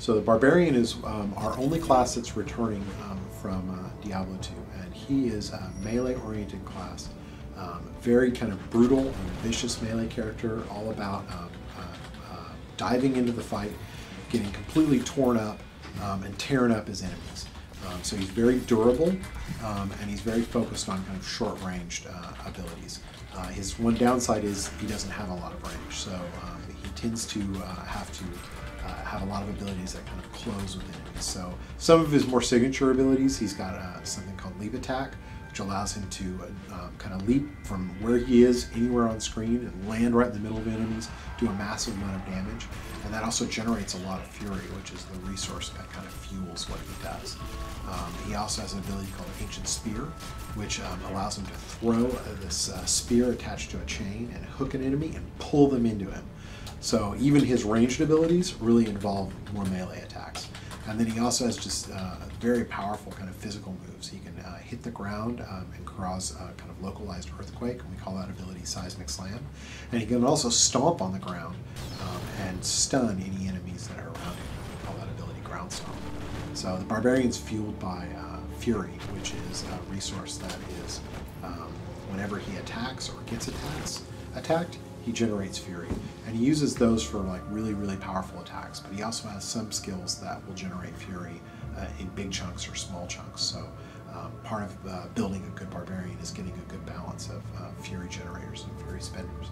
So the Barbarian is our only class that's returning from Diablo 2, and he is a melee-oriented class. Very kind of brutal and vicious melee character, all about diving into the fight, getting completely torn up, and tearing up his enemies. So he's very durable, and he's very focused on kind of short-ranged abilities. His one downside is he doesn't have a lot of range, so he tends to have a lot of abilities that kind of close with enemies. So some of his more signature abilities, he's got something called leap attack, which allows him to kind of leap from where he is anywhere on screen and land right in the middle of enemies, do a massive amount of damage. And that also generates a lot of fury, which is the resource that kind of fuels what he does. He also has an ability called Ancient Spear, which allows him to throw this spear attached to a chain and hook an enemy and pull them into him. So even his ranged abilities really involve more melee attacks. And then he also has just very powerful kind of physical moves. He can hit the ground and cause a kind of localized earthquake, and we call that ability Seismic Slam. And he can also stomp on the ground and stun any enemies that are around him. We call that ability Ground Stomp. So the Barbarian's fueled by Fury, which is a resource that is whenever he attacks or gets attacked, he generates Fury. And he uses those for like really, really powerful attacks, but he also has some skills that will generate Fury in big chunks or small chunks. So part of building a good Barbarian is getting a good balance of Fury generators and Fury spenders.